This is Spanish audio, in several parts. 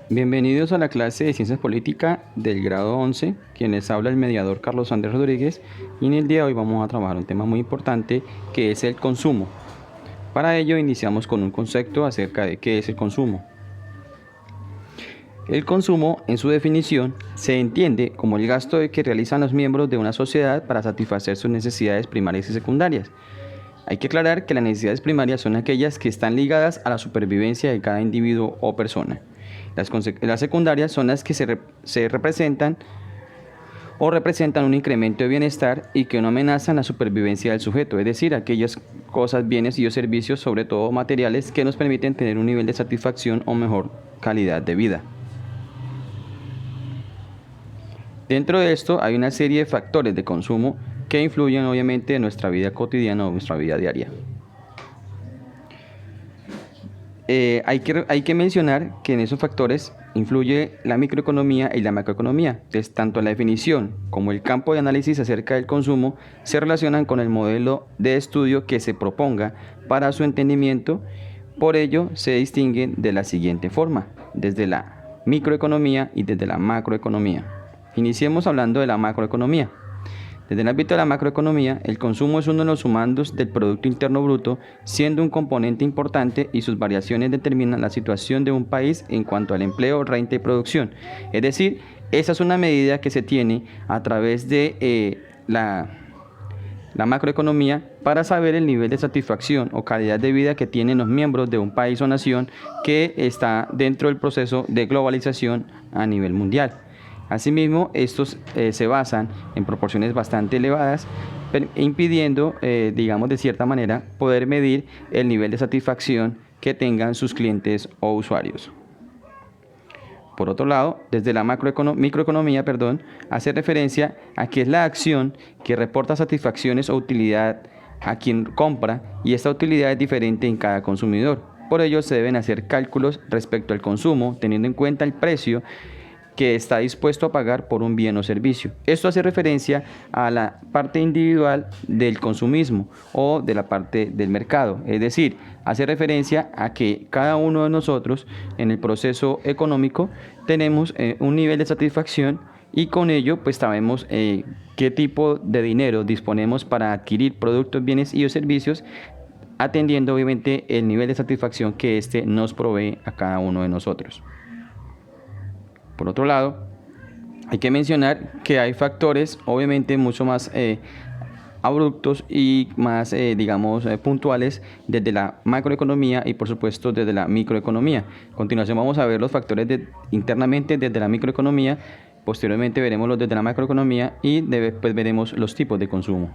Bienvenidos a la clase de Ciencias Políticas del grado 11, quien les habla el mediador Carlos Andrés Rodríguez, y en el día de hoy vamos a trabajar un tema muy importante que es el consumo. Para ello iniciamos con un concepto acerca de qué es el consumo. El consumo, en su definición, se entiende como el gasto que realizan los miembros de una sociedad para satisfacer sus necesidades primarias y secundarias. Hay que aclarar que las necesidades primarias son aquellas que están ligadas a la supervivencia de cada individuo o persona. Las secundarias son las que se representan un incremento de bienestar y que no amenazan la supervivencia del sujeto, es decir, aquellas cosas, bienes y o servicios, sobre todo materiales, que nos permiten tener un nivel de satisfacción o mejor calidad de vida. Dentro de esto hay una serie de factores de consumo que influyen obviamente en nuestra vida cotidiana o nuestra vida diaria. Hay que mencionar que en esos factores influye la microeconomía y la macroeconomía. Entonces, tanto la definición como el campo de análisis acerca del consumo se relacionan con el modelo de estudio que se proponga para su entendimiento. Por ello, se distinguen de la siguiente forma, desde la microeconomía y desde la macroeconomía. Iniciemos hablando de la macroeconomía. Desde el ámbito de la macroeconomía, el consumo es uno de los sumandos del Producto Interno Bruto, siendo un componente importante y sus variaciones determinan la situación de un país en cuanto al empleo, renta y producción. Es decir, esa es una medida que se tiene a través de la macroeconomía para saber el nivel de satisfacción o calidad de vida que tienen los miembros de un país o nación que está dentro del proceso de globalización a nivel mundial. Asimismo, estos se basan en proporciones bastante elevadas, impidiendo, digamos de cierta manera, poder medir el nivel de satisfacción que tengan sus clientes o usuarios. Por otro lado, desde la microeconomía, hace referencia a que es la acción que reporta satisfacciones o utilidad a quien compra, y esta utilidad es diferente en cada consumidor. Por ello, se deben hacer cálculos respecto al consumo, teniendo en cuenta el precio que está dispuesto a pagar por un bien o servicio. Esto hace referencia a la parte individual del consumismo o de la parte del mercado, es decir, hace referencia a que cada uno de nosotros en el proceso económico tenemos un nivel de satisfacción y con ello pues sabemos qué tipo de dinero disponemos para adquirir productos, bienes y o servicios, atendiendo obviamente el nivel de satisfacción que éste nos provee a cada uno de nosotros. Por otro lado, hay que mencionar que hay factores obviamente mucho más abruptos y más, puntuales desde la macroeconomía y por supuesto desde la microeconomía. A continuación vamos a ver los factores internamente desde la microeconomía, posteriormente veremos los desde la macroeconomía y después veremos los tipos de consumo.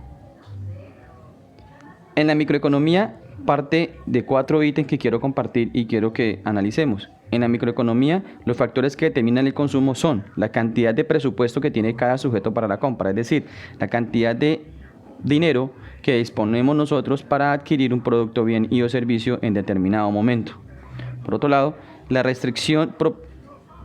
En la microeconomía parte de 4 ítems que quiero compartir y quiero que analicemos. En la microeconomía, los factores que determinan el consumo son la cantidad de presupuesto que tiene cada sujeto para la compra, es decir, la cantidad de dinero que disponemos nosotros para adquirir un producto, bien y o servicio en determinado momento. Por otro lado, la restricción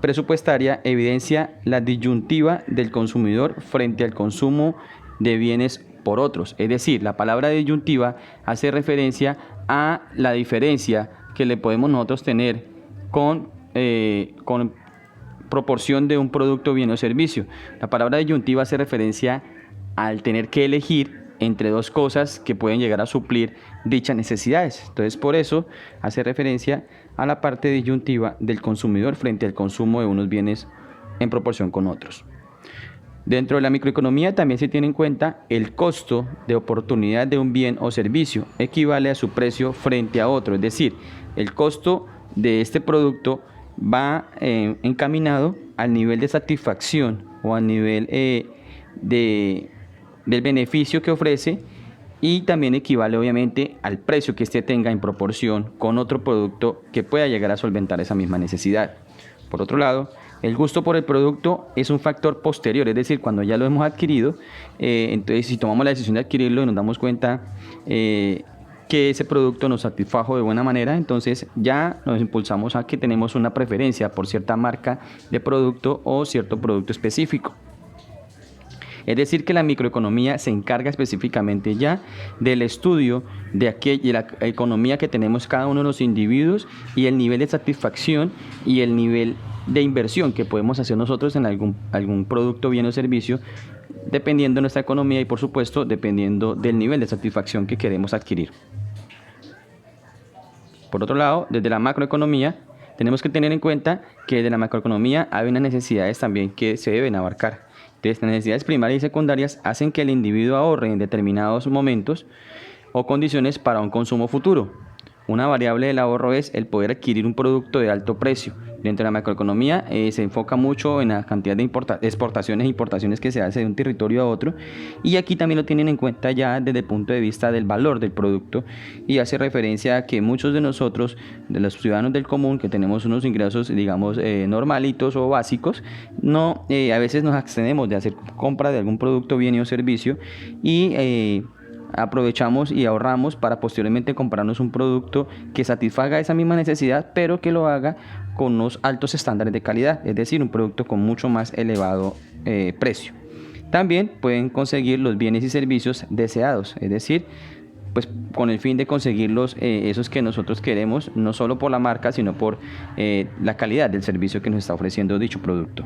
presupuestaria evidencia la disyuntiva del consumidor frente al consumo de bienes por otros, es decir, la palabra disyuntiva hace referencia a la diferencia que le podemos nosotros tener con proporción de un producto, bien o servicio. La palabra disyuntiva hace referencia al tener que elegir entre dos cosas que pueden llegar a suplir dichas necesidades. Entonces, por eso hace referencia a la parte disyuntiva del consumidor frente al consumo de unos bienes en proporción con otros. Dentro de la microeconomía también se tiene en cuenta el costo de oportunidad de un bien o servicio, equivale a su precio frente a otro, es decir, el costo de este producto va encaminado al nivel de satisfacción o al nivel del beneficio que ofrece, y también equivale obviamente al precio que éste tenga en proporción con otro producto que pueda llegar a solventar esa misma necesidad. Por otro lado, el gusto por el producto es un factor posterior, es decir, cuando ya lo hemos adquirido, entonces si tomamos la decisión de adquirirlo y nos damos cuenta que ese producto nos satisfajo de buena manera, entonces ya nos impulsamos a que tenemos una preferencia por cierta marca de producto o cierto producto específico. Es decir, que la microeconomía se encarga específicamente ya del estudio de la economía que tenemos cada uno de los individuos y el nivel de satisfacción y el nivel de inversión que podemos hacer nosotros en algún producto, bien o servicio, dependiendo de nuestra economía y, por supuesto, dependiendo del nivel de satisfacción que queremos adquirir. Por otro lado, desde la macroeconomía, tenemos que tener en cuenta que de la macroeconomía hay unas necesidades también que se deben abarcar. Entonces, las necesidades primarias y secundarias hacen que el individuo ahorre en determinados momentos o condiciones para un consumo futuro. Una variable del ahorro es el poder adquirir un producto de alto precio. Dentro de la macroeconomía se enfoca mucho en la cantidad de exportaciones e importaciones que se hace de un territorio a otro, y aquí también lo tienen en cuenta ya desde el punto de vista del valor del producto, y hace referencia a que muchos de nosotros, de los ciudadanos del común, que tenemos unos ingresos, digamos, normalitos o básicos, a veces nos abstenemos de hacer compra de algún producto, bien o servicio, y aprovechamos y ahorramos para posteriormente comprarnos un producto que satisfaga esa misma necesidad, pero que lo haga con unos altos estándares de calidad, es decir, un producto con mucho más elevado precio. También pueden conseguir los bienes y servicios deseados, es decir, pues con el fin de conseguirlos, esos que nosotros queremos, no solo por la marca, sino por la calidad del servicio que nos está ofreciendo dicho producto.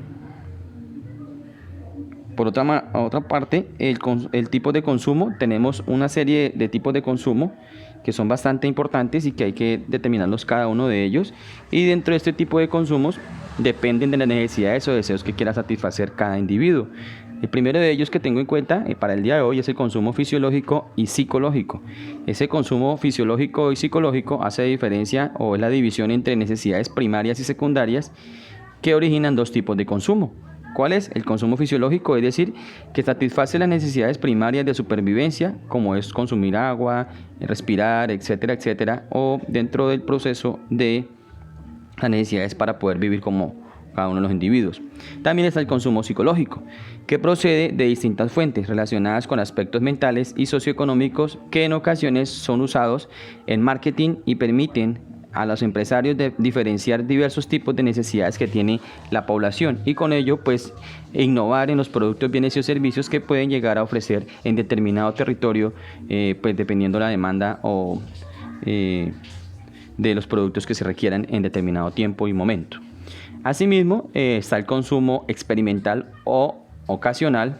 Por otra parte, el tipo de consumo, tenemos una serie de tipos de consumo que son bastante importantes y que hay que determinarlos cada uno de ellos, y dentro de este tipo de consumos dependen de las necesidades o deseos que quiera satisfacer cada individuo. El primero de ellos que tengo en cuenta para el día de hoy es el consumo fisiológico y psicológico. Ese consumo fisiológico y psicológico hace diferencia, o es la división entre necesidades primarias y secundarias, que originan dos tipos de consumo. ¿Cuál es? El consumo fisiológico, es decir, que satisface las necesidades primarias de supervivencia, como es consumir agua, respirar, etcétera, etcétera, o dentro del proceso de las necesidades para poder vivir como cada uno de los individuos. También está el consumo psicológico, que procede de distintas fuentes relacionadas con aspectos mentales y socioeconómicos que en ocasiones son usados en marketing y permiten a los empresarios de diferenciar diversos tipos de necesidades que tiene la población, y con ello pues innovar en los productos, bienes y servicios que pueden llegar a ofrecer en determinado territorio, pues dependiendo la demanda o de los productos que se requieran en determinado tiempo y momento. Asimismo, está el consumo experimental o ocasional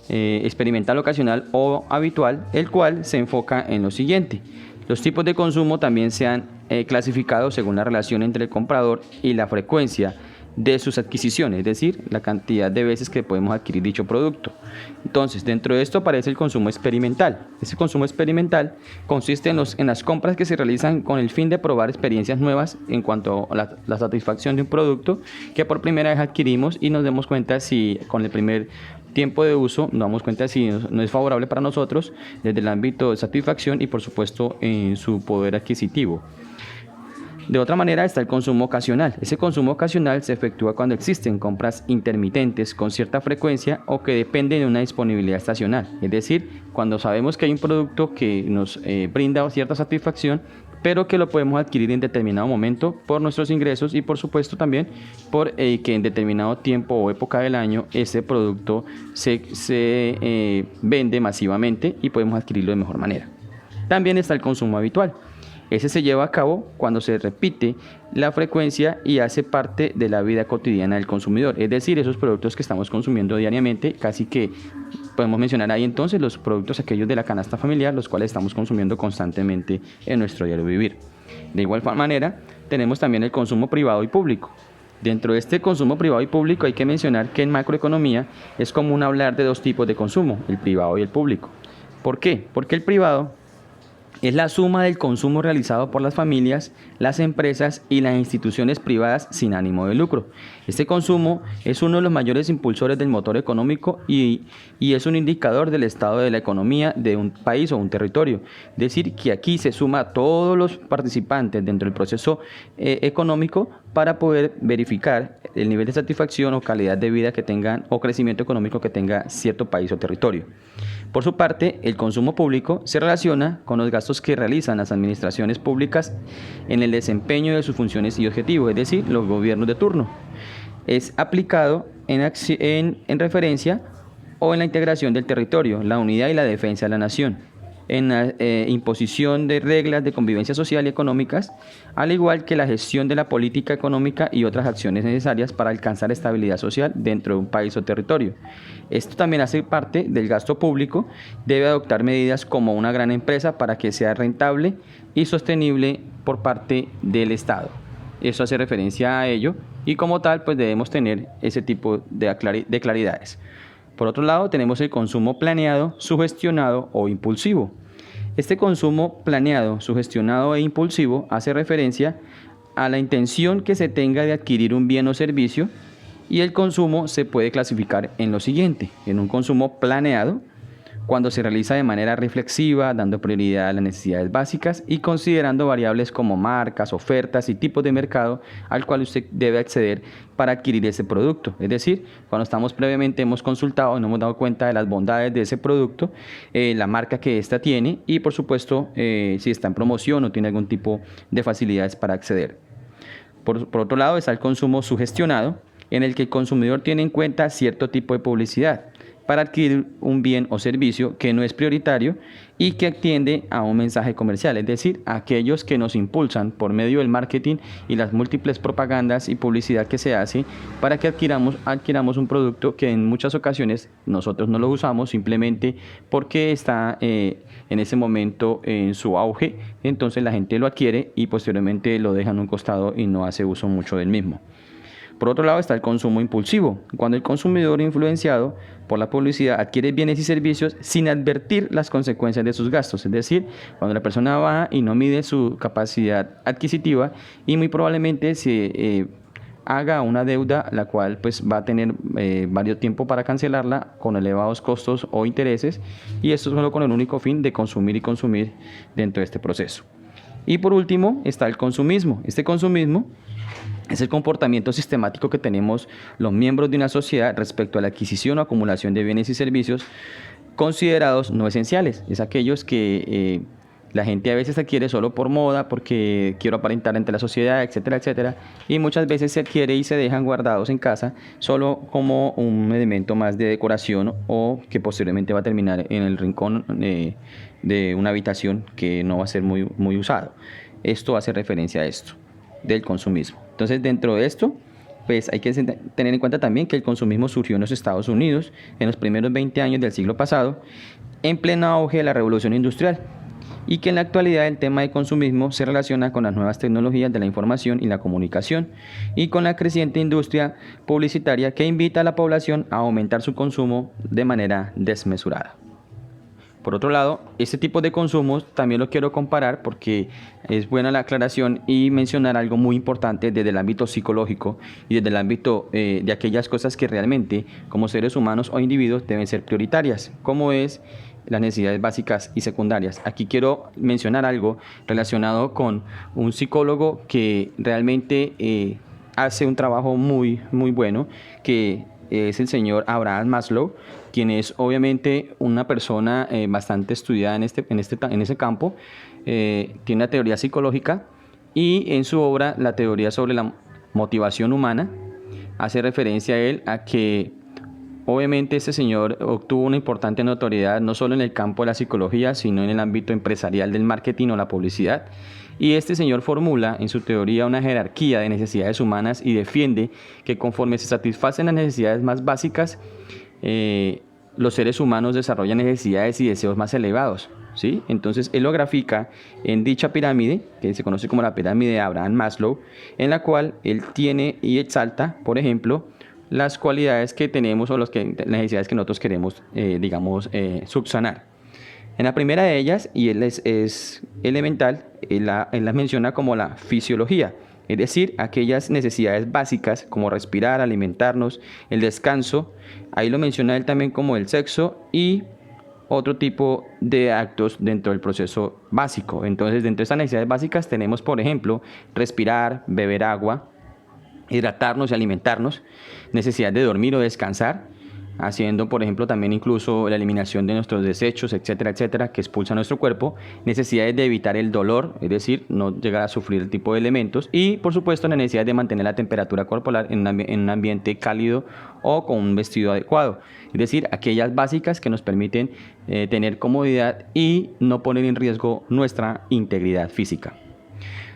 experimental, ocasional o habitual, el cual se enfoca en lo siguiente. Los tipos de consumo también se han clasificado según la relación entre el comprador y la frecuencia de sus adquisiciones, es decir, la cantidad de veces que podemos adquirir dicho producto. Entonces, dentro de esto aparece el consumo experimental. Ese consumo experimental consiste en las compras que se realizan con el fin de probar experiencias nuevas en cuanto a la satisfacción de un producto que por primera vez adquirimos, y nos demos cuenta si con el primer tiempo de uso nos damos cuenta si no es favorable para nosotros desde el ámbito de satisfacción y, por supuesto, en su poder adquisitivo. De otra manera está el consumo ocasional. Ese consumo ocasional se efectúa cuando existen compras intermitentes con cierta frecuencia o que dependen de una disponibilidad estacional. Es decir, cuando sabemos que hay un producto que nos brinda cierta satisfacción, pero que lo podemos adquirir en determinado momento por nuestros ingresos y, por supuesto, también por que en determinado tiempo o época del año ese producto se vende masivamente y podemos adquirirlo de mejor manera. También está el consumo habitual. Ese se lleva a cabo cuando se repite la frecuencia y hace parte de la vida cotidiana del consumidor, es decir, esos productos que estamos consumiendo diariamente. Casi que podemos mencionar ahí entonces los productos aquellos de la canasta familiar, los cuales estamos consumiendo constantemente en nuestro diario vivir. De igual manera, tenemos también el consumo privado y público. Dentro de este consumo privado y público hay que mencionar que en macroeconomía es común hablar de dos tipos de consumo, el privado y el público. ¿Por qué? Porque el privado es la suma del consumo realizado por las familias, las empresas y las instituciones privadas sin ánimo de lucro. Este consumo es uno de los mayores impulsores del motor económico y es un indicador del estado de la economía de un país o un territorio. Es decir, que aquí se suma a todos los participantes dentro del proceso económico para poder verificar el nivel de satisfacción o calidad de vida que tengan o crecimiento económico que tenga cierto país o territorio. Por su parte, el consumo público se relaciona con los gastos que realizan las administraciones públicas en el desempeño de sus funciones y objetivos, es decir, los gobiernos de turno. Es aplicado en referencia o en la integración del territorio, la unidad y la defensa de la nación. en la imposición de reglas de convivencia social y económicas, al igual que la gestión de la política económica y otras acciones necesarias para alcanzar estabilidad social dentro de un país o territorio. Esto también hace parte del gasto público, debe adoptar medidas como una gran empresa para que sea rentable y sostenible por parte del Estado. Eso hace referencia a ello y como tal pues debemos tener ese tipo de claridades. Por otro lado tenemos el consumo planeado, sugestionado o impulsivo. Este consumo planeado, sugestionado e impulsivo hace referencia a la intención que se tenga de adquirir un bien o servicio y el consumo se puede clasificar en lo siguiente: en un consumo planeado, cuando se realiza de manera reflexiva, dando prioridad a las necesidades básicas y considerando variables como marcas, ofertas y tipos de mercado al cual usted debe acceder para adquirir ese producto. Es decir, cuando estamos previamente hemos consultado y nos hemos dado cuenta de las bondades de ese producto, la marca que ésta tiene y por supuesto si está en promoción o tiene algún tipo de facilidades para acceder. Por otro lado está el consumo sugestionado, en el que el consumidor tiene en cuenta cierto tipo de publicidad para adquirir un bien o servicio que no es prioritario y que atiende a un mensaje comercial, es decir, aquellos que nos impulsan por medio del marketing y las múltiples propagandas y publicidad que se hace para que adquiramos un producto que en muchas ocasiones nosotros no lo usamos simplemente porque está en ese momento en su auge, entonces la gente lo adquiere y posteriormente lo deja en un costado y no hace uso mucho del mismo. Por otro lado está el consumo impulsivo, cuando el consumidor influenciado por la publicidad adquiere bienes y servicios sin advertir las consecuencias de sus gastos, es decir, cuando la persona va y no mide su capacidad adquisitiva y muy probablemente se haga una deuda la cual pues va a tener varios tiempo para cancelarla con elevados costos o intereses, y esto solo con el único fin de consumir y consumir dentro de este proceso. Y por último está el consumismo. Este consumismo es el comportamiento sistemático que tenemos los miembros de una sociedad respecto a la adquisición o acumulación de bienes y servicios considerados no esenciales. Es aquellos que la gente a veces adquiere solo por moda, porque quiero aparentar ante la sociedad, etcétera, etcétera. Y muchas veces se adquiere y se dejan guardados en casa solo como un elemento más de decoración o que posteriormente va a terminar en el rincón de una habitación que no va a ser muy usado. Esto hace referencia a esto del consumismo. Entonces, dentro de esto, pues hay que tener en cuenta también que el consumismo surgió en los Estados Unidos en los primeros 20 años del siglo pasado, en pleno auge de la revolución industrial, y que en la actualidad el tema de consumismo se relaciona con las nuevas tecnologías de la información y la comunicación, y con la creciente industria publicitaria que invita a la población a aumentar su consumo de manera desmesurada. Por otro lado, este tipo de consumos también lo quiero comparar porque es buena la aclaración y mencionar algo muy importante desde el ámbito psicológico y desde el ámbito de aquellas cosas que realmente como seres humanos o individuos deben ser prioritarias, como es las necesidades básicas y secundarias. Aquí quiero mencionar algo relacionado con un psicólogo que realmente hace un trabajo muy bueno, que es el señor Abraham Maslow, quien es obviamente una persona bastante estudiada en ese campo. Tiene una teoría psicológica y en su obra, la teoría sobre la motivación humana, hace referencia a él a que obviamente este señor obtuvo una importante notoriedad no solo en el campo de la psicología, sino en el ámbito empresarial del marketing o la publicidad. Y este señor formula en su teoría una jerarquía de necesidades humanas y defiende que conforme se satisfacen las necesidades más básicas, los seres humanos desarrollan necesidades y deseos más elevados, ¿sí? Entonces él lo grafica en dicha pirámide, que se conoce como la pirámide de Abraham Maslow, en la cual él tiene y exalta, por ejemplo, las cualidades que tenemos o las necesidades que nosotros queremos, subsanar. En la primera de ellas, y él es elemental, él las menciona como la fisiología, es decir, aquellas necesidades básicas como respirar, alimentarnos, el descanso. Ahí lo menciona él también como el sexo y otro tipo de actos dentro del proceso básico. Entonces, dentro de estas necesidades básicas tenemos, por ejemplo, respirar, beber agua, hidratarnos y alimentarnos, necesidad de dormir o descansar, haciendo, por ejemplo, también incluso la eliminación de nuestros desechos, etcétera, etcétera, que expulsa nuestro cuerpo, necesidades de evitar el dolor, es decir, no llegar a sufrir el tipo de elementos, y por supuesto la necesidad de mantener la temperatura corporal en un ambiente cálido o con un vestido adecuado, es decir, aquellas básicas que nos permiten tener comodidad y no poner en riesgo nuestra integridad física.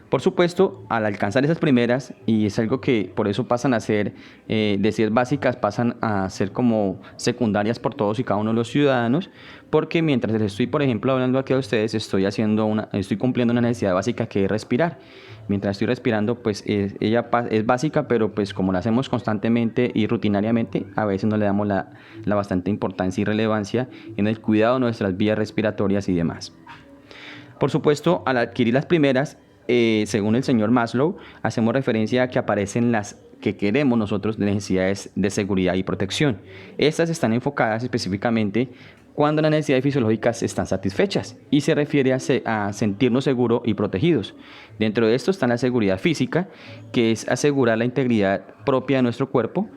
Por supuesto, al alcanzar esas primeras, y es algo que por eso pasan a ser, de ser básicas, pasan a ser como secundarias por todos y cada uno de los ciudadanos, porque mientras les estoy, por ejemplo, hablando aquí a ustedes, estoy cumpliendo una necesidad básica que es respirar. Mientras estoy respirando, pues ella es básica, pero pues como la hacemos constantemente y rutinariamente, a veces no le damos la bastante importancia y relevancia en el cuidado de nuestras vías respiratorias y demás. Por supuesto, al adquirir las primeras, según el señor Maslow, hacemos referencia a que aparecen las que queremos nosotros de necesidades de seguridad y protección. Estas están enfocadas específicamente cuando las necesidades fisiológicas están satisfechas y se refiere a sentirnos seguros y protegidos. Dentro de esto está la seguridad física, que es asegurar la integridad propia de nuestro cuerpo,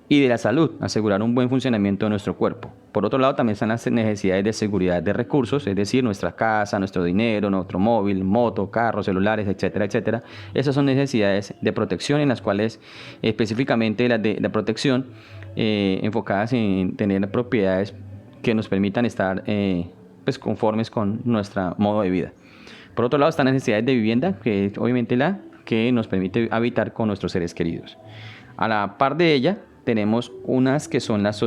y de la salud, asegurar un buen funcionamiento de nuestro cuerpo. Por otro lado, también están las necesidades de seguridad de recursos, es decir, nuestra casa, nuestro dinero, nuestro móvil, moto, carros, celulares, etcétera, etcétera. Esas son necesidades de protección, en las cuales específicamente las de protección enfocadas en tener propiedades que nos permitan estar pues conformes con nuestro modo de vida. Por otro lado, están las necesidades de vivienda, que es obviamente la que nos permite habitar con nuestros seres queridos. A la par de ella, tenemos unas que son las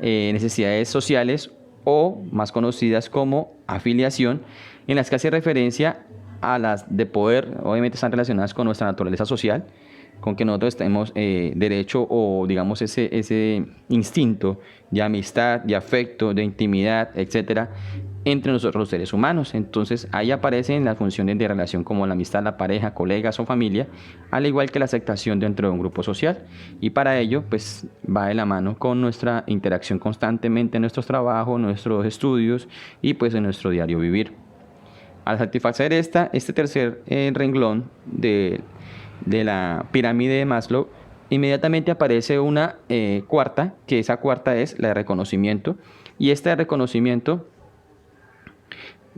necesidades sociales, o más conocidas como afiliación, en las que hace referencia a las de poder. Obviamente están relacionadas con nuestra naturaleza social, con que nosotros tenemos derecho, o digamos ese instinto de amistad, de afecto, de intimidad, etcétera, entre nosotros los seres humanos. Entonces ahí aparecen las funciones de relación como la amistad, la pareja, colegas o familia, al igual que la aceptación dentro de un grupo social, y para ello pues va de la mano con nuestra interacción constantemente en nuestros trabajos, nuestros estudios y pues en nuestro diario vivir. Al satisfacer este tercer renglón de la pirámide de Maslow, inmediatamente aparece una cuarta, que esa cuarta es la de reconocimiento, y esta de reconocimiento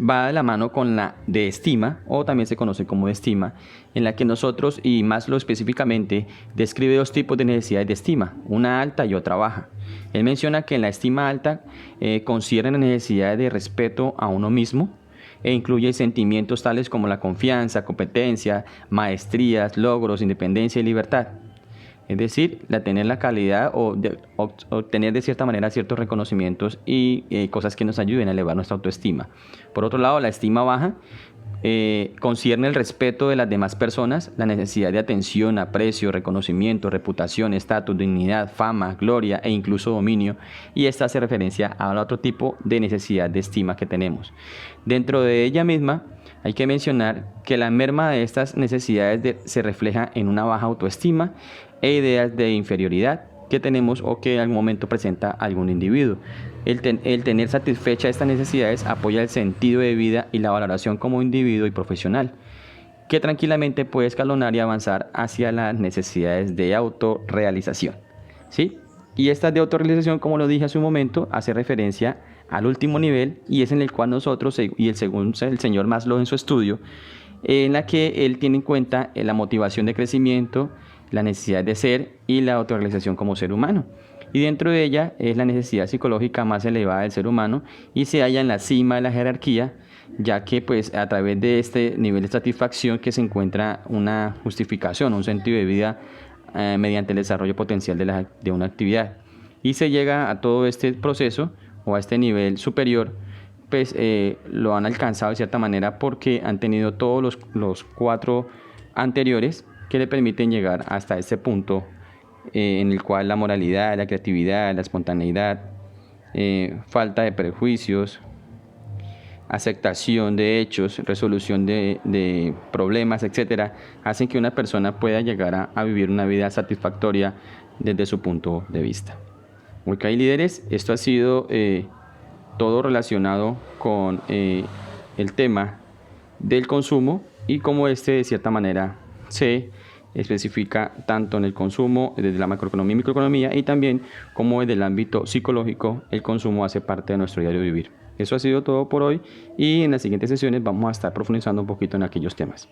va de la mano con la de estima, o también se conoce como de estima, en la que nosotros, y Maslow específicamente, describe dos tipos de necesidades de estima, una alta y otra baja. Él menciona que en la estima alta concierne la necesidad de respeto a uno mismo, e incluye sentimientos tales como la confianza, competencia, maestrías, logros, independencia y libertad. Es decir, tener la calidad o obtener de cierta manera ciertos reconocimientos y cosas que nos ayuden a elevar nuestra autoestima. Por otro lado, la estima baja concierne el respeto de las demás personas, la necesidad de atención, aprecio, reconocimiento, reputación, estatus, dignidad, fama, gloria e incluso dominio, y esta hace referencia a otro tipo de necesidad de estima que tenemos. Dentro de ella misma, hay que mencionar que la merma de estas necesidades se refleja en una baja autoestima e ideas de inferioridad que tenemos o que en algún momento presenta algún individuo. El tener satisfecha estas necesidades apoya el sentido de vida y la valoración como individuo y profesional, que tranquilamente puede escalonar y avanzar hacia las necesidades de autorrealización, ¿sí? Y estas de autorrealización, como lo dije hace un momento, hace referencia al último nivel, y es en el cual nosotros, y según el señor Maslow en su estudio, en la que él tiene en cuenta la motivación de crecimiento, la necesidad de ser y la autorrealización como ser humano. Y dentro de ella es la necesidad psicológica más elevada del ser humano, y se halla en la cima de la jerarquía, ya que pues a través de este nivel de satisfacción que se encuentra una justificación, un sentido de vida mediante el desarrollo potencial de una actividad. Y se llega a todo este proceso o a este nivel superior, pues lo han alcanzado de cierta manera porque han tenido todos los cuatro anteriores que le permiten llegar hasta este punto en el cual la moralidad, la creatividad, la espontaneidad, falta de prejuicios, aceptación de hechos, resolución de problemas, etcétera, hacen que una persona pueda llegar a vivir una vida satisfactoria desde su punto de vista. Ok, líderes, esto ha sido todo relacionado con el tema del consumo y cómo de cierta manera se especifica tanto en el consumo desde la macroeconomía y microeconomía, y también como desde el ámbito psicológico el consumo hace parte de nuestro diario vivir. Eso ha sido todo por hoy, y en las siguientes sesiones vamos a estar profundizando un poquito en aquellos temas.